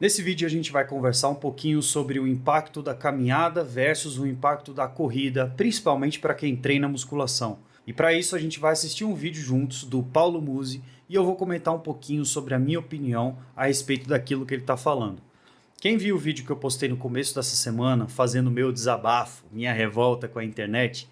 Nesse vídeo a gente vai conversar um pouquinho sobre o impacto da caminhada versus o impacto da corrida, principalmente para quem treina musculação. E para isso a gente vai assistir um vídeo juntos do Paulo Musi e eu vou comentar um pouquinho sobre a minha opinião a respeito daquilo que ele está falando. Quem viu o vídeo que eu postei no começo dessa semana, fazendo meu desabafo, minha revolta com a internet,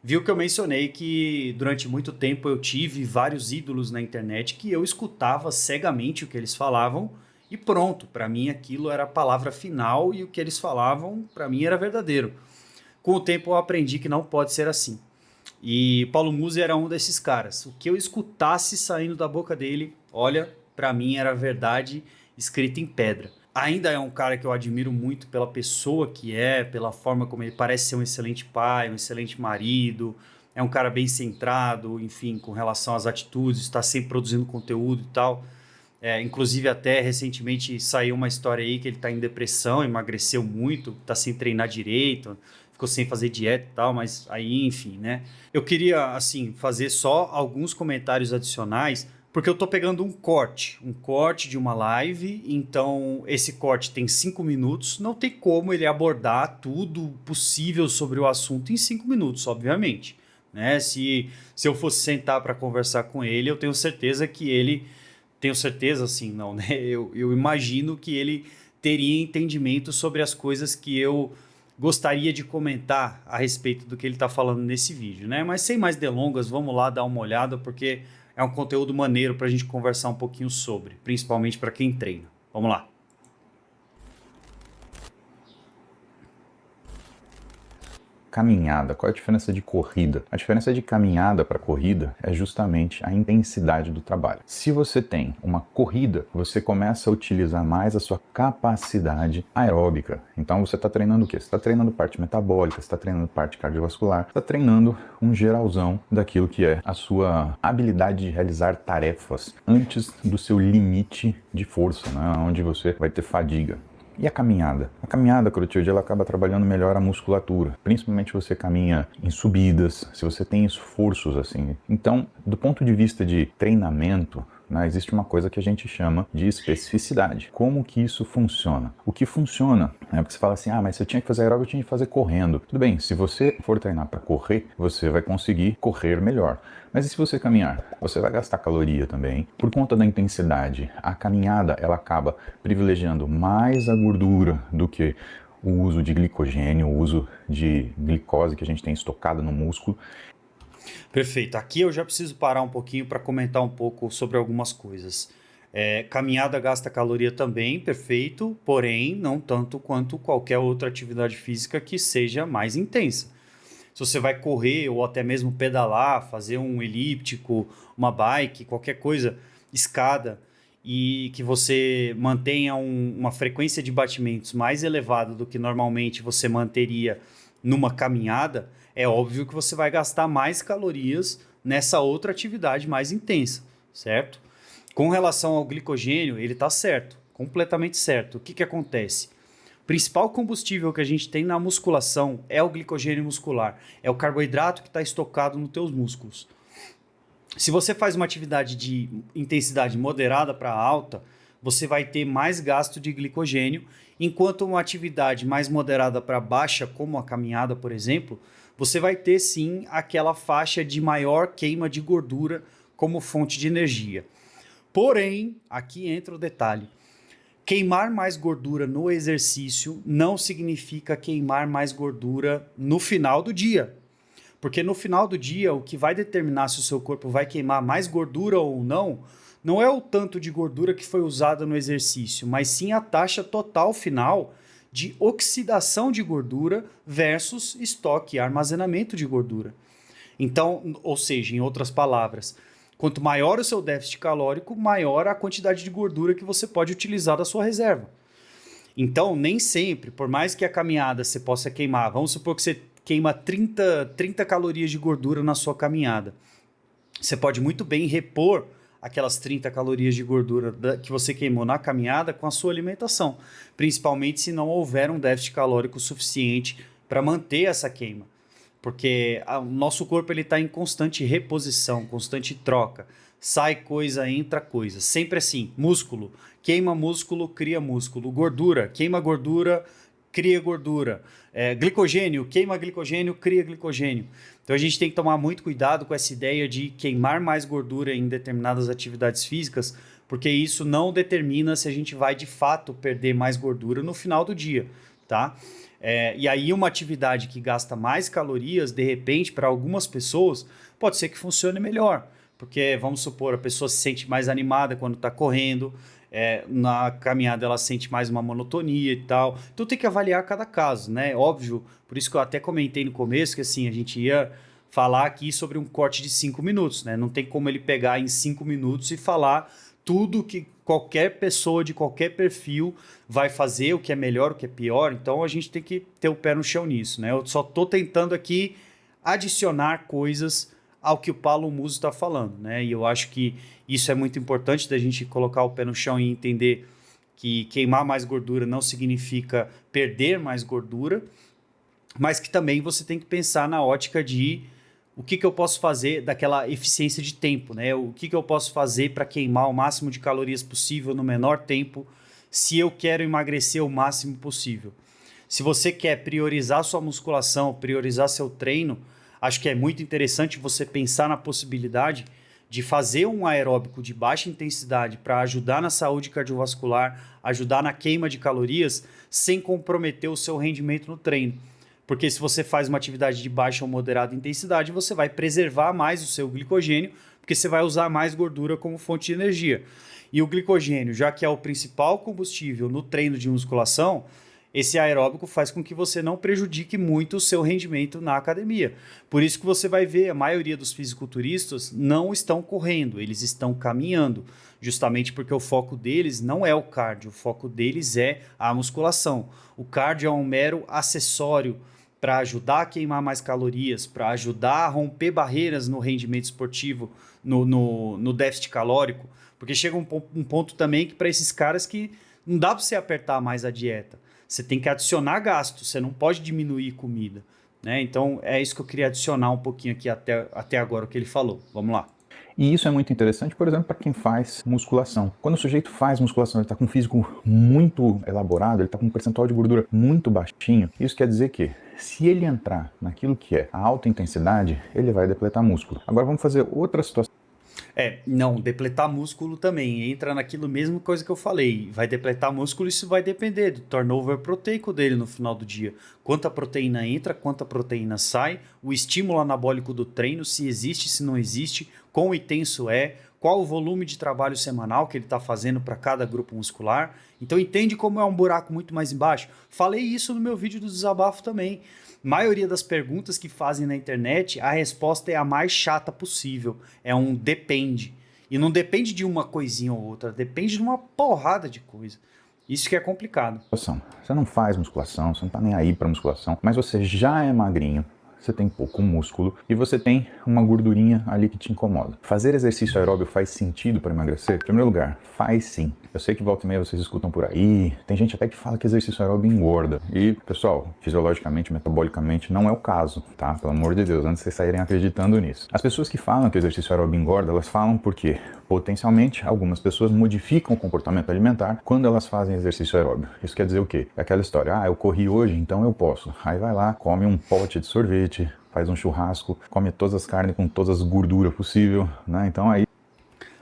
viu que eu mencionei que durante muito tempo eu tive vários ídolos na internet que eu escutava cegamente o que eles falavam e pronto, para mim aquilo era a palavra final e o que eles falavam para mim era verdadeiro. Com o tempo eu aprendi que não pode ser assim. E Paulo Musi era um desses caras. O que eu escutasse saindo da boca dele, olha, para mim era verdade escrita em pedra. Ainda é um cara que eu admiro muito pela pessoa que é, pela forma como ele parece ser um excelente pai, um excelente marido. É um cara bem centrado, enfim, com relação às atitudes, está sempre produzindo conteúdo e tal. Inclusive, até recentemente saiu uma história aí que ele está em depressão, emagreceu muito, está sem treinar direito, ficou sem fazer dieta e tal, mas aí, enfim, né? Eu queria, assim, fazer só alguns comentários adicionais, porque eu tô pegando um corte de uma live, então esse corte tem 5 minutos, não tem como ele abordar tudo possível sobre o assunto em 5 minutos, obviamente. Né? Se eu fosse sentar para conversar com ele, eu tenho certeza que ele tenho certeza, assim, não, né? Eu imagino que ele teria entendimento sobre as coisas que eu gostaria de comentar a respeito do que ele está falando nesse vídeo, né? Mas sem mais delongas, vamos lá dar uma olhada, porque é um conteúdo maneiro para a gente conversar um pouquinho sobre, principalmente para quem treina. Vamos lá. Caminhada, qual é a diferença de corrida? A diferença de caminhada para corrida é justamente a intensidade do trabalho. Se você tem uma corrida, você começa a utilizar mais a sua capacidade aeróbica. Então você está treinando o quê? Você está treinando parte metabólica, você está treinando parte cardiovascular, está treinando um geralzão daquilo que é a sua habilidade de realizar tarefas antes do seu limite de força, né? Onde você vai ter fadiga. E a caminhada? A caminhada, Clotilde, ela acaba trabalhando melhor a musculatura. Principalmente se você caminha em subidas, se você tem esforços assim. Então, do ponto de vista de treinamento, né, existe uma coisa que a gente chama de especificidade. Como que isso funciona? O que funciona é porque você fala assim, mas se eu tinha que fazer aeróbico, eu tinha que fazer correndo. Tudo bem, se você for treinar para correr, você vai conseguir correr melhor. Mas e se você caminhar? Você vai gastar caloria também. Por conta da intensidade, a caminhada ela acaba privilegiando mais a gordura do que o uso de glicogênio, o uso de glicose que a gente tem estocada no músculo. Perfeito. Aqui eu já preciso parar um pouquinho para comentar um pouco sobre algumas coisas. Caminhada gasta caloria também, perfeito, porém não tanto quanto qualquer outra atividade física que seja mais intensa. Se você vai correr ou até mesmo pedalar, fazer um elíptico, uma bike, qualquer coisa, escada, e que você mantenha uma frequência de batimentos mais elevada do que normalmente você manteria numa caminhada, é óbvio que você vai gastar mais calorias nessa outra atividade mais intensa, certo? Com relação ao glicogênio, ele está certo, completamente certo. O que acontece? O principal combustível que a gente tem na musculação é o glicogênio muscular, é o carboidrato que está estocado nos teus músculos. Se você faz uma atividade de intensidade moderada para alta, você vai ter mais gasto de glicogênio, enquanto uma atividade mais moderada para baixa, como a caminhada, por exemplo, você vai ter sim aquela faixa de maior queima de gordura como fonte de energia. Porém, aqui entra o detalhe. Queimar mais gordura no exercício não significa queimar mais gordura no final do dia. Porque no final do dia, o que vai determinar se o seu corpo vai queimar mais gordura ou não, não é o tanto de gordura que foi usada no exercício, mas sim a taxa total final de oxidação de gordura versus estoque e armazenamento de gordura. Então, ou seja, em outras palavras, quanto maior o seu déficit calórico, maior a quantidade de gordura que você pode utilizar da sua reserva. Então, nem sempre, por mais que a caminhada você possa queimar, vamos supor que você queima 30 calorias de gordura na sua caminhada. Você pode muito bem repor aquelas 30 calorias de gordura que você queimou na caminhada com a sua alimentação, principalmente se não houver um déficit calórico suficiente para manter essa queima. Porque o nosso corpo está em constante reposição, constante troca. sai coisa, entra coisa. Sempre assim. Músculo. Queima músculo, cria músculo. Gordura. Queima gordura, cria gordura. Glicogênio. Queima glicogênio, cria glicogênio. Então a gente tem que tomar muito cuidado com essa ideia de queimar mais gordura em determinadas atividades físicas, porque isso não determina se a gente vai de fato perder mais gordura no final do dia, tá? E aí uma atividade que gasta mais calorias, de repente, para algumas pessoas, pode ser que funcione melhor. Porque, vamos supor, a pessoa se sente mais animada quando está correndo, na caminhada ela sente mais uma monotonia e tal. Então tem que avaliar cada caso, né? Óbvio, por isso que eu até comentei no começo que assim, a gente ia falar aqui sobre um corte de 5 minutos, né? Não tem como ele pegar em 5 minutos e falar tudo que qualquer pessoa de qualquer perfil vai fazer, o que é melhor, o que é pior. Então a gente tem que ter o pé no chão nisso, né? Eu só estou tentando aqui adicionar coisas ao que o Paulo Musi está falando, né? E eu acho que isso é muito importante da gente colocar o pé no chão e entender que queimar mais gordura não significa perder mais gordura, mas que também você tem que pensar na ótica de o que eu posso fazer daquela eficiência de tempo, né? O que eu posso fazer para queimar o máximo de calorias possível no menor tempo, se eu quero emagrecer o máximo possível. Se você quer priorizar sua musculação, priorizar seu treino, acho que é muito interessante você pensar na possibilidade de fazer um aeróbico de baixa intensidade para ajudar na saúde cardiovascular, ajudar na queima de calorias, sem comprometer o seu rendimento no treino. Porque se você faz uma atividade de baixa ou moderada intensidade, você vai preservar mais o seu glicogênio, porque você vai usar mais gordura como fonte de energia. E o glicogênio, já que é o principal combustível no treino de musculação, esse aeróbico faz com que você não prejudique muito o seu rendimento na academia. Por isso que você vai ver a maioria dos fisiculturistas não estão correndo, eles estão caminhando, justamente porque o foco deles não é o cardio, o foco deles é a musculação. O cardio é um mero acessório para ajudar a queimar mais calorias, para ajudar a romper barreiras no rendimento esportivo, no déficit calórico, porque chega um ponto também que para esses caras que não dá para você apertar mais a dieta. Você tem que adicionar gasto, você não pode diminuir comida, né? Então é isso que eu queria adicionar um pouquinho aqui até agora o que ele falou. Vamos lá. E isso é muito interessante, por exemplo, para quem faz musculação. Quando o sujeito faz musculação, ele está com um físico muito elaborado, ele está com um percentual de gordura muito baixinho, isso quer dizer que se ele entrar naquilo que é a alta intensidade, ele vai depletar músculo. Agora vamos fazer outra situação. Não, depletar músculo também entra naquilo mesmo coisa que eu falei. Vai depletar músculo, isso vai depender do turnover proteico dele no final do dia. Quanta proteína entra, quanta proteína sai, o estímulo anabólico do treino, se existe, se não existe, quão intenso é, qual o volume de trabalho semanal que ele está fazendo para cada grupo muscular. Então entende como é um buraco muito mais embaixo. Falei isso no meu vídeo do desabafo também. Maioria das perguntas que fazem na internet, a resposta é a mais chata possível. É um depende. E não depende de uma coisinha ou outra, depende de uma porrada de coisa. Isso que é complicado. Você não faz musculação, você não tá nem aí para musculação, mas você já é magrinho, você tem pouco músculo e você tem uma gordurinha ali que te incomoda. Fazer exercício aeróbio faz sentido para emagrecer? Em primeiro lugar, faz sim. Eu sei que volta e meia vocês escutam por aí, tem gente até que fala que exercício aeróbio engorda. E, pessoal, fisiologicamente, metabolicamente, não é o caso, tá? Pelo amor de Deus, antes de vocês saírem acreditando nisso. As pessoas que falam que o exercício aeróbio engorda, elas falam porque, potencialmente, algumas pessoas modificam o comportamento alimentar quando elas fazem exercício aeróbio. Isso quer dizer o quê? É aquela história, eu corri hoje, então eu posso. Aí vai lá, come um pote de sorvete, faz um churrasco, come todas as carnes com todas as gorduras possível, né? Então aí...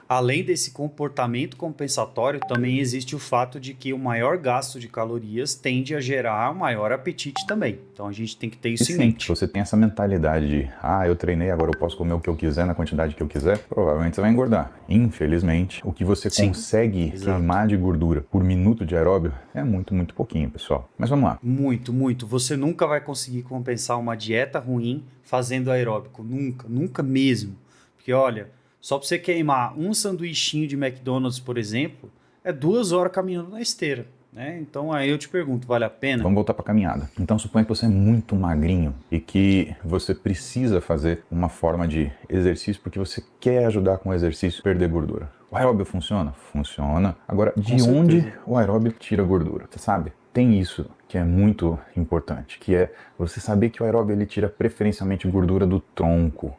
Além desse comportamento compensatório, também existe o fato de que o maior gasto de calorias tende a gerar um maior apetite também. Então a gente tem que ter isso em mente. Se você tem essa mentalidade de, eu treinei, agora eu posso comer o que eu quiser, na quantidade que eu quiser, provavelmente você vai engordar. Infelizmente, o que você consegue queimar de gordura por minuto de aeróbio é muito, muito pouquinho, pessoal. Mas vamos lá. Muito, muito. Você nunca vai conseguir compensar uma dieta ruim fazendo aeróbico. Nunca, nunca mesmo. Porque olha... Só para você queimar um sanduichinho de McDonald's, por exemplo, é 2 horas caminhando na esteira, né? Então aí eu te pergunto, vale a pena? Vamos voltar para a caminhada. Então suponha que você é muito magrinho e que você precisa fazer uma forma de exercício porque você quer ajudar com o exercício a perder gordura. O aeróbio funciona? Funciona. Agora, de onde o aeróbio tira gordura? Você sabe? Tem isso que é muito importante, que é você saber que o aeróbio ele tira preferencialmente gordura do tronco,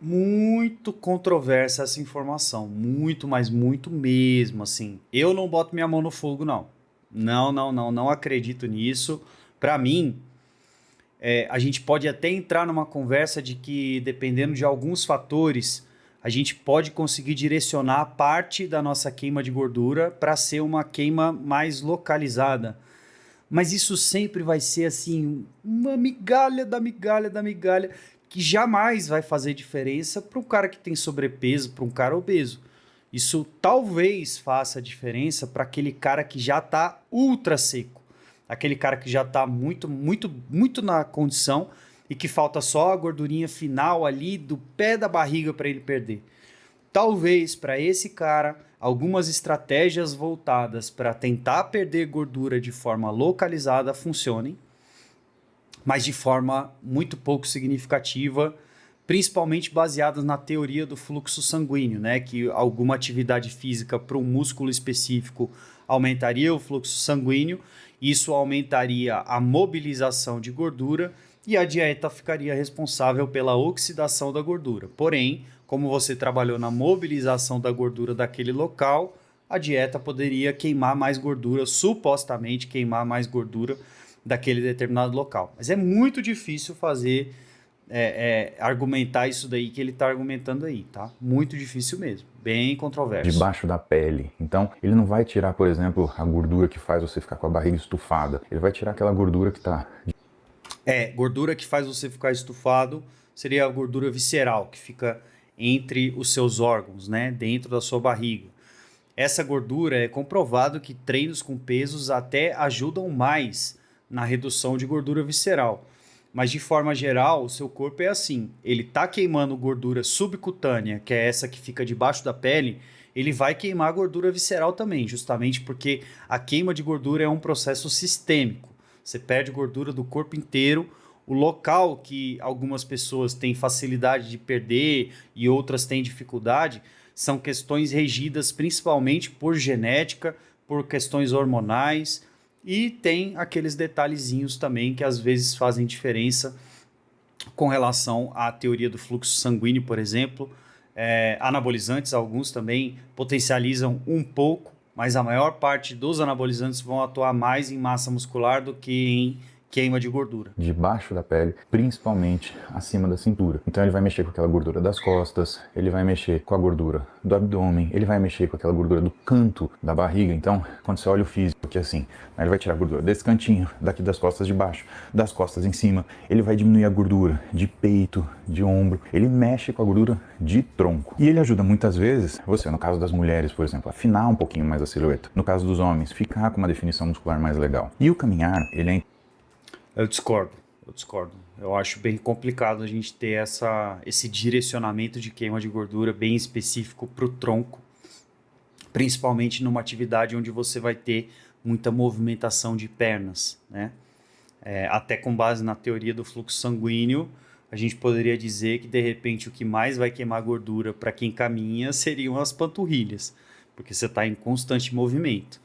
Muito controversa essa informação, muito, mas muito mesmo, assim. Eu não boto minha mão no fogo, não. Não acredito nisso. Para mim, a gente pode até entrar numa conversa de que, dependendo de alguns fatores, a gente pode conseguir direcionar parte da nossa queima de gordura para ser uma queima mais localizada. Mas isso sempre vai ser assim, uma migalha da migalha da migalha, que jamais vai fazer diferença para um cara que tem sobrepeso, para um cara obeso. Isso talvez faça diferença para aquele cara que já está ultra seco, aquele cara que já está muito na condição e que falta só a gordurinha final ali do pé da barriga para ele perder. Talvez para esse cara, algumas estratégias voltadas para tentar perder gordura de forma localizada funcionem, mas de forma muito pouco significativa, principalmente baseadas na teoria do fluxo sanguíneo, né? Que alguma atividade física para um músculo específico aumentaria o fluxo sanguíneo, isso aumentaria a mobilização de gordura e a dieta ficaria responsável pela oxidação da gordura. Porém, como você trabalhou na mobilização da gordura daquele local, a dieta poderia queimar mais gordura, supostamente queimar mais gordura daquele determinado local. Mas é muito difícil fazer, argumentar isso daí que ele está argumentando aí, tá? Muito difícil mesmo, bem controverso. Debaixo da pele. Então, ele não vai tirar, por exemplo, a gordura que faz você ficar com a barriga estufada. Ele vai tirar aquela gordura que está... Gordura que faz você ficar estufado seria a gordura visceral, que fica entre os seus órgãos, né? Dentro da sua barriga. Essa gordura é comprovado que treinos com pesos até ajudam mais na redução de gordura visceral. Mas de forma geral, o seu corpo é assim. Ele está queimando gordura subcutânea, que é essa que fica debaixo da pele, ele vai queimar a gordura visceral também, justamente porque a queima de gordura é um processo sistêmico. Você perde gordura do corpo inteiro. O local que algumas pessoas têm facilidade de perder e outras têm dificuldade são questões regidas principalmente por genética, por questões hormonais, e tem aqueles detalhezinhos também que às vezes fazem diferença com relação à teoria do fluxo sanguíneo, por exemplo. Anabolizantes, alguns também potencializam um pouco, mas a maior parte dos anabolizantes vão atuar mais em massa muscular do que em queima de gordura. Debaixo da pele, principalmente acima da cintura. Então ele vai mexer com aquela gordura das costas, ele vai mexer com a gordura do abdômen, ele vai mexer com aquela gordura do canto da barriga. Então, quando você olha o físico, que é assim, ele vai tirar a gordura desse cantinho, daqui das costas de baixo, das costas em cima, ele vai diminuir a gordura de peito, de ombro, ele mexe com a gordura de tronco. E ele ajuda muitas vezes, você, no caso das mulheres, por exemplo, a afinar um pouquinho mais a silhueta. No caso dos homens, ficar com uma definição muscular mais legal. E o caminhar, ele é... Eu discordo. Eu acho bem complicado a gente ter esse direcionamento de queima de gordura bem específico para o tronco, principalmente numa atividade onde você vai ter muita movimentação de pernas, né? Até com base na teoria do fluxo sanguíneo, a gente poderia dizer que de repente o que mais vai queimar gordura para quem caminha seriam as panturrilhas, porque você está em constante movimento.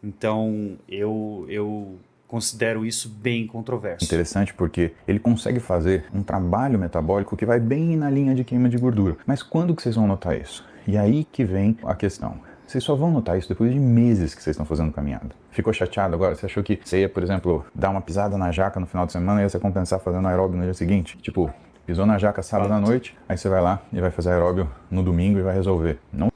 Então eu considero isso bem controverso. Interessante porque ele consegue fazer um trabalho metabólico que vai bem na linha de queima de gordura. Mas quando que vocês vão notar isso? E aí que vem a questão. Vocês só vão notar isso depois de meses que vocês estão fazendo caminhada. Ficou chateado agora? Você achou que você ia, por exemplo, dar uma pisada na jaca no final de semana e ia se compensar fazendo aeróbio no dia seguinte? Tipo, pisou na jaca sábado à noite, aí você vai lá e vai fazer aeróbio no domingo e vai resolver. Não.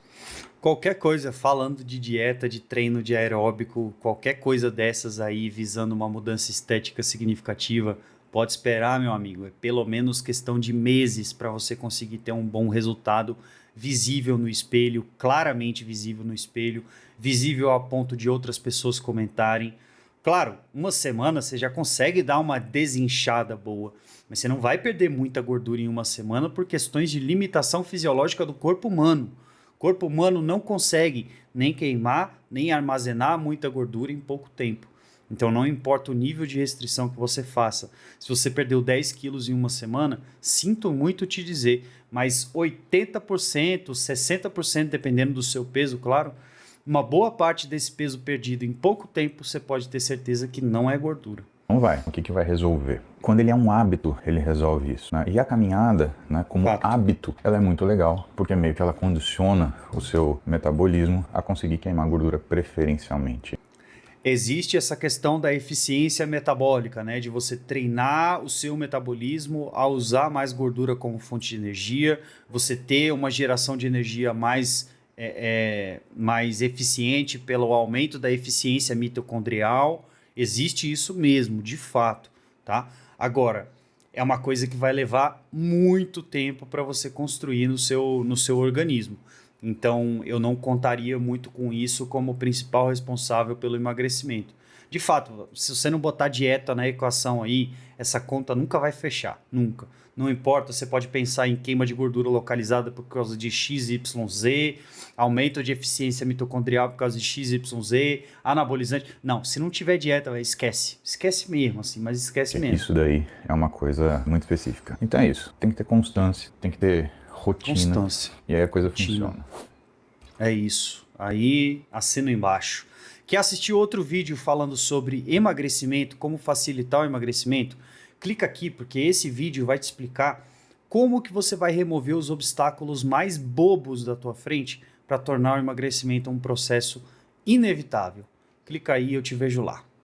Qualquer coisa, falando de dieta, de treino de aeróbico, qualquer coisa dessas aí visando uma mudança estética significativa, pode esperar, meu amigo. É pelo menos questão de meses para você conseguir ter um bom resultado visível no espelho, claramente visível no espelho, visível a ponto de outras pessoas comentarem. Claro, uma semana você já consegue dar uma desinchada boa, mas você não vai perder muita gordura em uma semana por questões de limitação fisiológica do corpo humano. O corpo humano não consegue nem queimar, nem armazenar muita gordura em pouco tempo. Então não importa o nível de restrição que você faça. Se você perdeu 10 quilos em uma semana, sinto muito te dizer, mas 80%, 60%, dependendo do seu peso, claro, uma boa parte desse peso perdido em pouco tempo, você pode ter certeza que não é gordura. Não vai. O que vai resolver? Quando ele é um hábito, ele resolve isso, né? E a caminhada, né, como hábito, ela é muito legal, porque meio que ela condiciona o seu metabolismo a conseguir queimar gordura preferencialmente. Existe essa questão da eficiência metabólica, né? De você treinar o seu metabolismo a usar mais gordura como fonte de energia, você ter uma geração de energia mais eficiente pelo aumento da eficiência mitocondrial. Existe isso mesmo, de fato, tá? Agora, é uma coisa que vai levar muito tempo para você construir no seu organismo. Então, eu não contaria muito com isso como principal responsável pelo emagrecimento. De fato, se você não botar dieta na equação aí, essa conta nunca vai fechar, nunca. Não importa, você pode pensar em queima de gordura localizada por causa de XYZ, aumento de eficiência mitocondrial por causa de XYZ, anabolizante. Não, se não tiver dieta, esquece. Esquece mesmo, assim, mas esquece mesmo. Isso daí é uma coisa muito específica. Então é isso, tem que ter constância, tem que ter rotina. Constância. E aí a coisa funciona. É isso. Aí, assino embaixo. Quer assistir outro vídeo falando sobre emagrecimento, como facilitar o emagrecimento? Clica aqui, porque esse vídeo vai te explicar como que você vai remover os obstáculos mais bobos da tua frente para tornar o emagrecimento um processo inevitável. Clica aí e eu te vejo lá.